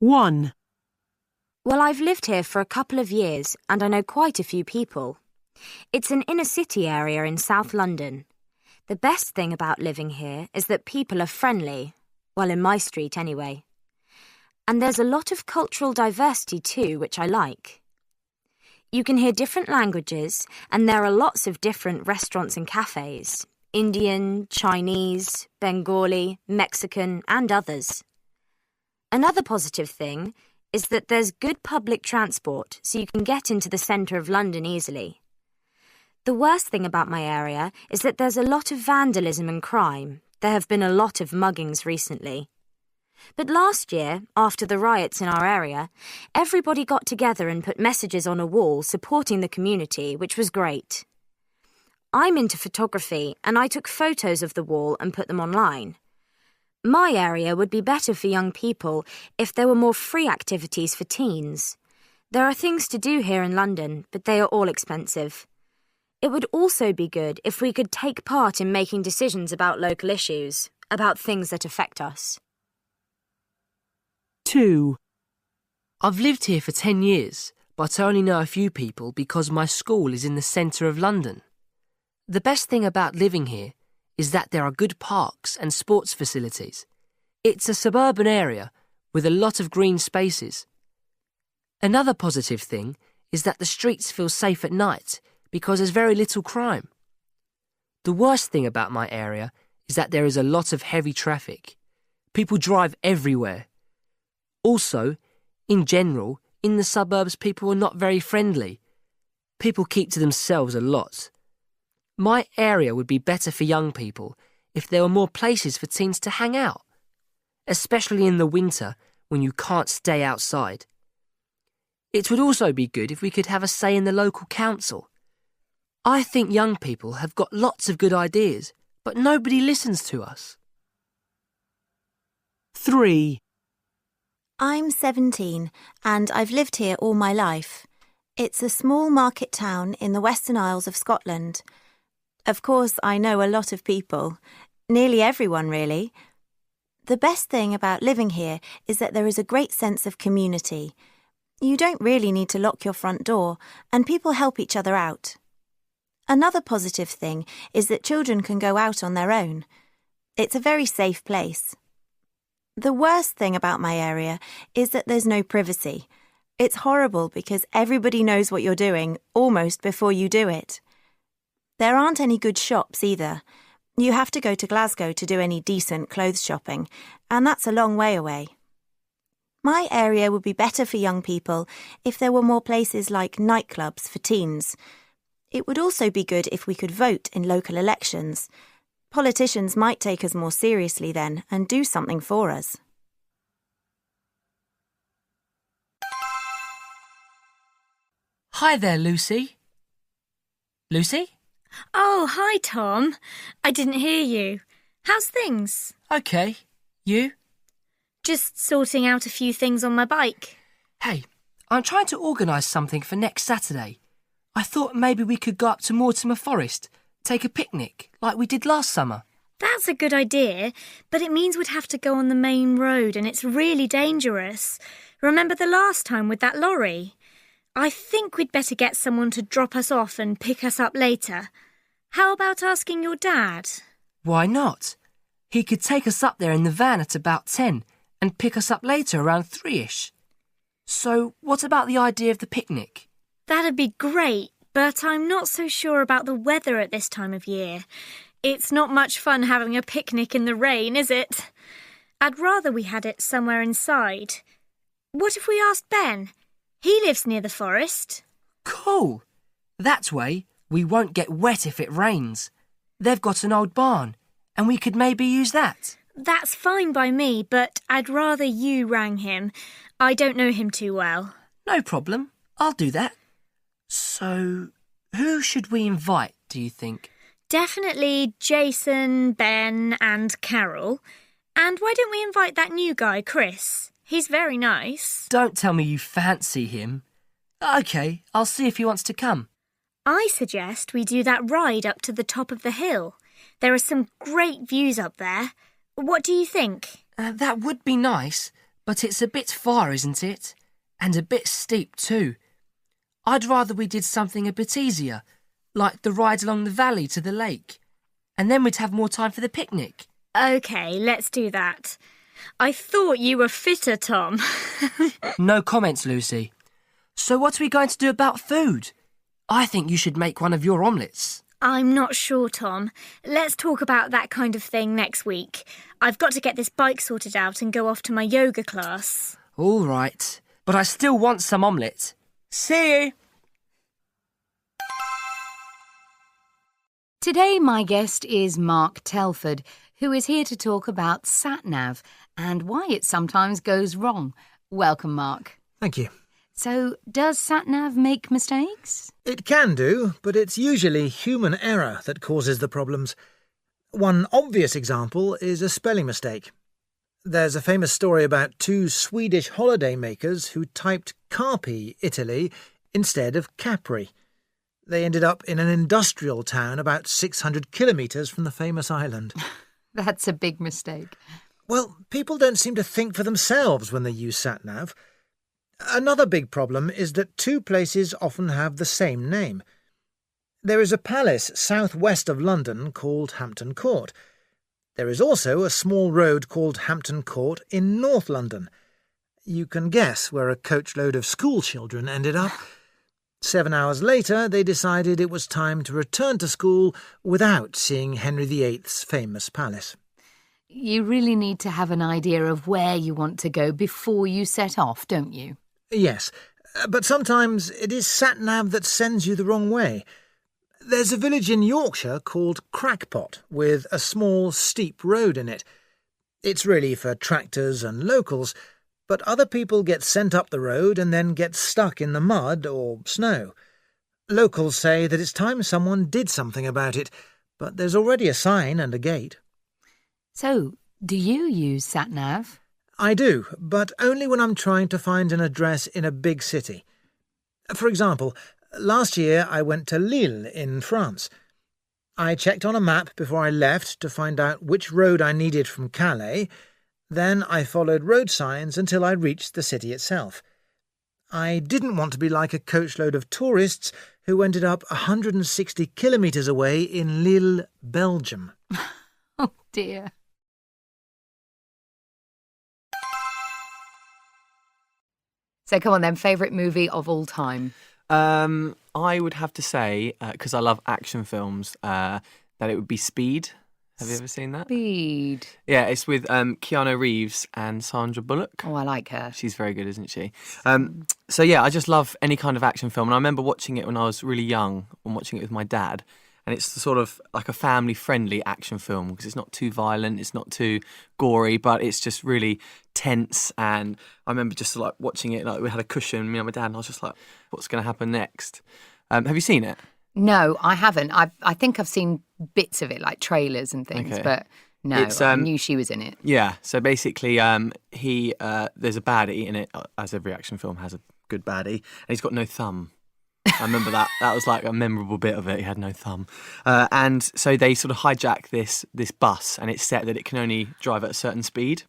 1. Well, I've lived here for a couple of years and I know quite a few people. It's an inner city area in South London. The best thing about living here is that people are friendly. Well, in my street anyway. And there's a lot of cultural diversity too, which I like. You can hear different languages and there are lots of different restaurants and cafes. Indian, Chinese, Bengali, Mexican and others. Another positive thing is that there's good public transport so you can get into the centre of London easily. The worst thing about my area is that there's a lot of vandalism and crime. There have been a lot of muggings recently. But last year, after the riots in our area, everybody got together and put messages on a wall supporting the community, which was great. I'm into photography and I took photos of the wall and put them online. My area would be better for young people if there were more free activities for teens. There are things to do here in London, but they are all expensive. It would also be good if we could take part in making decisions about local issues, about things that affect us. 2. I've lived here for 10 years, but I only know a few people because my school is in the centre of London. The best thing about living here is that there are good parks and sports facilities. It's a suburban area with a lot of green spaces. Another positive thing is that the streets feel safe at night because there's very little crime. The worst thing about my area is that there is a lot of heavy traffic. People drive everywhere. Also, in general, in the suburbs people are not very friendly. People keep to themselves a lot. My area would be better for young people if there were more places for teens to hang out, especially in the winter when you can't stay outside. It would also be good if we could have a say in the local council. I think young people have got lots of good ideas, but nobody listens to us. 3. I'm 17 and I've lived here all my life. It's a small market town in the Western Isles of Scotland. Of course, I know a lot of people. Nearly everyone, really. The best thing about living here is that there is a great sense of community. You don't really need to lock your front door, and people help each other out. Another positive thing is that children can go out on their own. It's a very safe place. The worst thing about my area is that there's no privacy. It's horrible because everybody knows what you're doing almost before you do it. There aren't any good shops either. You have to go to Glasgow to do any decent clothes shopping, and that's a long way away. My area would be better for young people if there were more places like nightclubs for teens. It would also be good if we could vote in local elections. Politicians might take us more seriously then and do something for us. Hi there, Lucy. Lucy? Oh, hi, Tom. I didn't hear you. How's things? OK. You? Just sorting out a few things on my bike. Hey, I'm trying to organise something for next Saturday. I thought maybe we could go up to Mortimer Forest, take a picnic, like we did last summer. That's a good idea, but it means we'd have to go on the main road and it's really dangerous. Remember the last time with that lorry? I think we'd better get someone to drop us off and pick us up later. How about asking your dad? Why not? He could take us up there in the van at about 10 and pick us up later around 3ish. So what about the idea of the picnic? That'd be great, but I'm not so sure about the weather at this time of year. It's not much fun having a picnic in the rain, is it? I'd rather we had it somewhere inside. What if we asked Ben? He lives near the forest. Cool. That way we won't get wet if it rains. They've got an old barn and we could maybe use that. That's fine by me, but I'd rather you rang him. I don't know him too well. No problem. I'll do that. So, who should we invite, do you think? Definitely Jason, Ben and Carol. And why don't we invite that new guy, Chris? He's very nice. Don't tell me you fancy him. OK, I'll see if he wants to come. I suggest we do that ride up to the top of the hill. There are some great views up there. What do you think? That would be nice, But it's a bit far, isn't it? And a bit steep too. I'd rather we did something a bit easier, like the ride along the valley to the lake. And then we'd have more time for the picnic. OK, let's do that. I thought you were fitter, Tom. No comments, Lucy. So what are we going to do about food? I think you should make one of your omelettes. I'm not sure, Tom. Let's talk about that kind of thing next week. I've got to get this bike sorted out and go off to my yoga class. All right, but I still want some omelette. See you. Today my guest is Mark Telford, who is here to talk about Sat-Nav and why it sometimes goes wrong. Welcome, Mark. Thank you. So, does Sat-Nav make mistakes? It can do, but it's usually human error that causes the problems. One obvious example is a spelling mistake. There's a famous story about two Swedish holiday makers who typed Carpi, Italy, instead of Capri. They ended up in an industrial town about 600 kilometres from the famous island. That's a big mistake. Well, people don't seem to think for themselves when they use Sat-Nav. Another big problem is that two places often have the same name. There is a palace southwest of London called Hampton Court. There is also a small road called Hampton Court in North London. You can guess where a coachload of school children ended up. 7 hours later, they decided it was time to return to school without seeing Henry VIII's famous palace. You really need to have an idea of where you want to go before you set off, don't you? Yes, but sometimes it is Sat-Nav that sends you the wrong way. There's a village in Yorkshire called Crackpot, with a small, steep road in it. It's really for tractors and locals, but other people get sent up the road and then get stuck in the mud or snow. Locals say that it's time someone did something about it, but there's already a sign and a gate. So, do you use Sat-Nav? I do, but only when I'm trying to find an address in a big city. For example, last year I went to Lille in France. I checked on a map before I left to find out which road I needed from Calais. Then I followed road signs until I reached the city itself. I didn't want to be like a coachload of tourists who ended up 160 kilometres away in Lille, Belgium. Oh, dear. So come on then, favourite movie of all time? I would have to say, because I love action films, that it would be Speed. Have you ever seen that? Speed. Yeah, it's with Keanu Reeves and Sandra Bullock. Oh, I like her. She's very good, isn't she? So yeah, I just love any kind of action film. And I remember watching it when I was really young and watching it with my dad. And it's sort of like a family-friendly action film because it's not too violent, it's not too gory, but it's just really tense. And I remember just like watching it, like we had a cushion, me and my dad, and I was just like, what's going to happen next? Have you seen it? No, I haven't. I think I've seen bits of it, like trailers and things, Okay. but no, I knew she was in it. Yeah, so basically there's a baddie in it, as every action film has a good baddie, and he's got no thumb. I remember that. That was like a memorable bit of it. He had no thumb. And so they sort of hijack this bus, and it's set that it can only drive at a certain speed,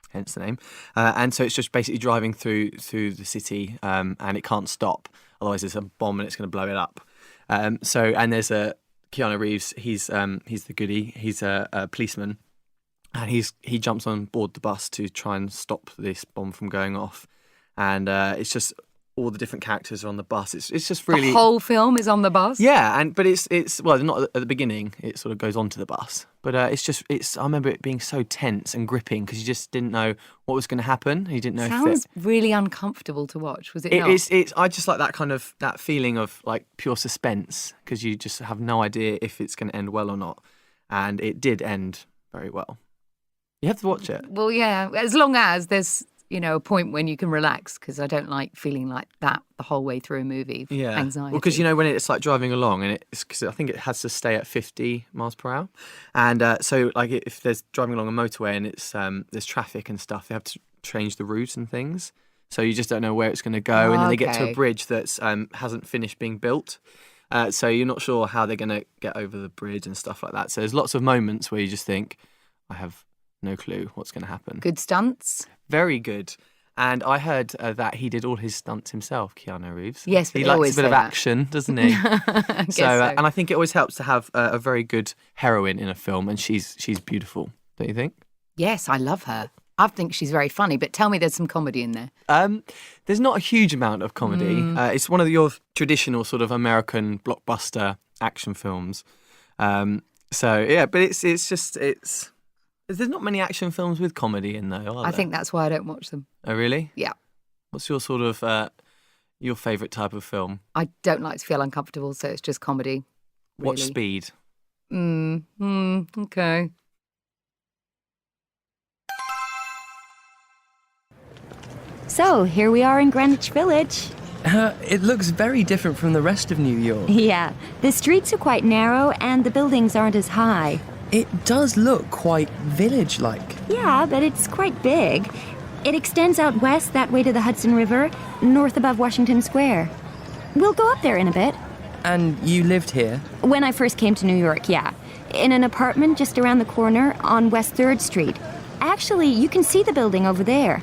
hence the name. And so it's just basically driving through the city, and it can't stop. Otherwise there's a bomb and it's going to blow it up. And there's a Keanu Reeves, he's the goodie. He's a policeman, and he jumps on board the bus to try and stop this bomb from going off. And it's just all the different characters are on the bus. It's just really The whole film is on the bus? yeah, but it's well, not at the beginning. It sort of goes onto the bus, but it's. I remember it being so tense and gripping because you just didn't know what was going to happen. You didn't know. Sounds really uncomfortable to watch. Was it not? It's. I just like that kind of that feeling of like pure suspense because you just have no idea if it's going to end well or not, and it did end very well. You have to watch it. Well, yeah, as long as there's a point when you can relax, because I don't like feeling like that the whole way through a movie. Yeah, Anxiety. Well, because when it's like driving along, and it's because I think it has to stay at 50 miles per hour, and so like if there's driving along a motorway and it's there's traffic and stuff, they have to change the route and things, so you just don't know where it's going to go, and then they get to a bridge that's hasn't finished being built, so you're not sure how they're going to get over the bridge and stuff like that. So there's lots of moments where you just think, I have no clue what's going to happen. Good stunts? Very good. And I heard that he did all his stunts himself, Keanu Reeves. Yes, but he they likes always a bit say of that. action, doesn't he? I guess so. And I think it always helps to have a very good heroine in a film, and she's beautiful, don't you think? Yes, I love her. I think she's very funny, but tell me there's some comedy in there. There's not a huge amount of comedy. It's one of your traditional sort of American blockbuster action films. But there's not many action films with comedy in though, are I there? think that's why I don't watch them. Oh, really? Yeah. What's your sort of your favourite type of film? I don't like to feel uncomfortable, so it's just comedy. Watch really. Speed. Okay. So, here we are in Greenwich Village. It looks very different from the rest of New York. Yeah, the streets are quite narrow and the buildings aren't as high. It does look quite village-like. Yeah, but it's quite big. It extends out west that way to the Hudson River, north above Washington Square. We'll go up there in a bit. And you lived here? When I first came to New York, yeah. In an apartment just around the corner on West 3rd Street. Actually, you can see the building over there.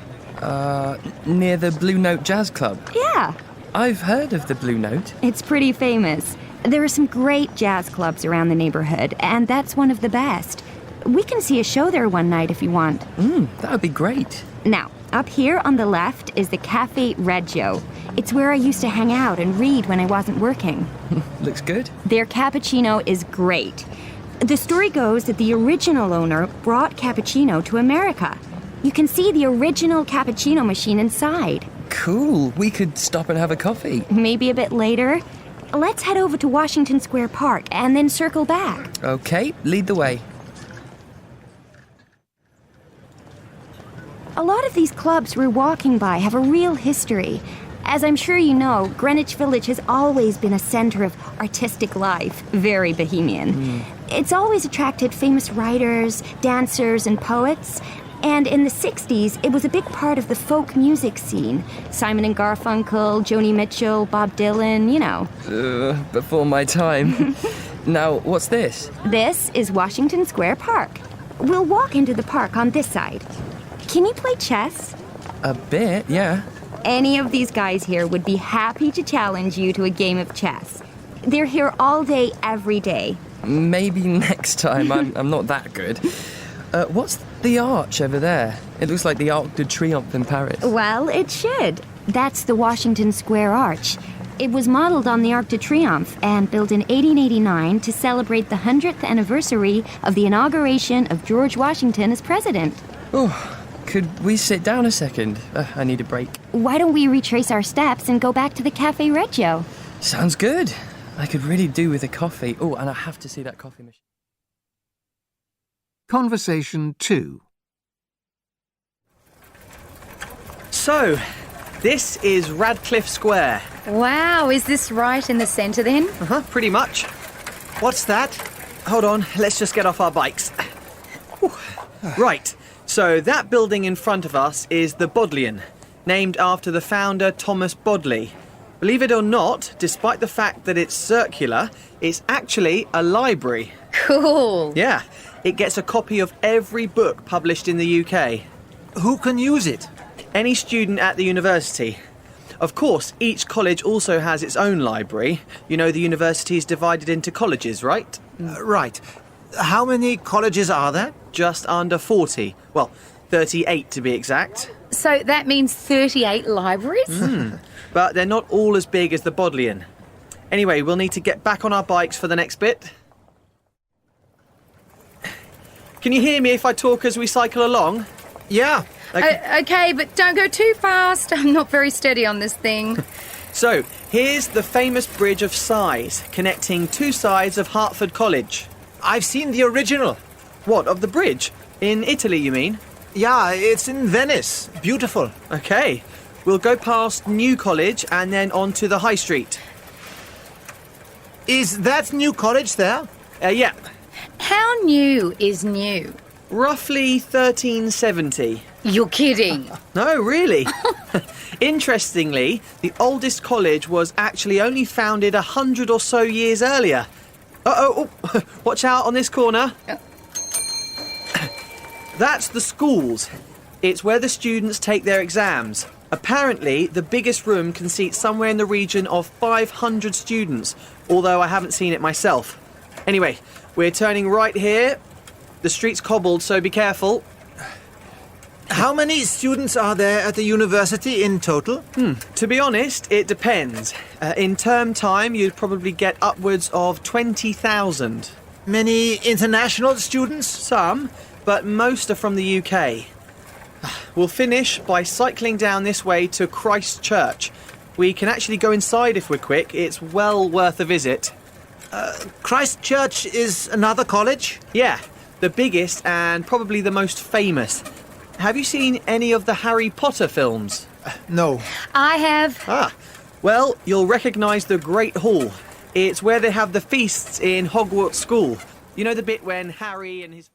Near the Blue Note Jazz Club? Yeah. I've heard of the Blue Note. It's pretty famous. There are some great jazz clubs around the neighborhood, and that's one of the best. We can see a show there one night if you want. That would be great. Now, up here on the left is the Cafe Reggio. It's where I used to hang out and read when I wasn't working. Looks good. Their cappuccino is great. The story goes that the original owner brought cappuccino to America. You can see the original cappuccino machine inside. Cool. We could stop and have a coffee. Maybe a bit later. Let's head over to Washington Square Park and then circle back. Okay, lead the way. A lot of these clubs we're walking by have a real history. As I'm sure you know, Greenwich Village has always been a center of artistic life, very bohemian. It's always attracted famous writers, dancers, and poets. And in the 60s, it was a big part of the folk music scene. Simon and Garfunkel, Joni Mitchell, Bob Dylan, you know. Before my time. Now, what's this? This is Washington Square Park. We'll walk into the park on this side. Can you play chess? A bit, yeah. Any of these guys here would be happy to challenge you to a game of chess. They're here all day, every day. Maybe next time. I'm not that good. What's the arch over there? It looks like the Arc de Triomphe in Paris. Well, it should. That's the Washington Square Arch. It was modeled on the Arc de Triomphe and built in 1889 to celebrate the 100th anniversary of the inauguration of George Washington as president. Oh, could we sit down a second? I need a break. Why don't we retrace our steps and go back to the Cafe Reggio? Sounds good. I could really do with a coffee. Oh, and I have to see that coffee machine. Conversation 2. So, this is Radcliffe Square. Wow, is this right in the centre then? Pretty much. What's that? Hold on, let's just get off our bikes. Whew. Right, so that building in front of us is the Bodleian, named after the founder Thomas Bodley. Believe it or not, despite the fact that it's circular, it's actually a library. Cool. Yeah, it gets a copy of every book published in the UK. Who can use it? Any student at the university. Of course, each college also has its own library. You know, the university is divided into colleges, right? Right. How many colleges are there? Just under 40. Well, 38 to be exact. So that means 38 libraries? But they're not all as big as the Bodleian. Anyway, we'll need to get back on our bikes for the next bit. Can you hear me if I talk as we cycle along? Yeah. Okay, but don't go too fast. I'm not very steady on this thing. So, here's the famous Bridge of Sighs, connecting two sides of Hertford College. I've seen the original. What, of the bridge? In Italy, you mean? Yeah, it's in Venice. Beautiful. Okay. We'll go past New College and then on to the High Street. Is that New College there? Yeah. How new is new? Roughly 1370. You're kidding. No, really. Interestingly, the oldest college was actually only founded 100 or so years earlier. Watch out on this corner. That's the schools. It's where the students take their exams. Apparently, the biggest room can seat somewhere in the region of 500 students, although I haven't seen it myself. Anyway, we're turning right here. The street's cobbled, so be careful. How many students are there at the university in total? To be honest, it depends. In term time, you'd probably get upwards of 20,000. Many international students? Some, but most are from the UK. We'll finish by cycling down this way to Christ Church. We can actually go inside if we're quick. It's well worth a visit. Christ Church is another college? Yeah, the biggest and probably the most famous. Have you seen any of the Harry Potter films? No. I have. Well, you'll recognise the Great Hall. It's where they have the feasts in Hogwarts School. You know the bit when Harry and his...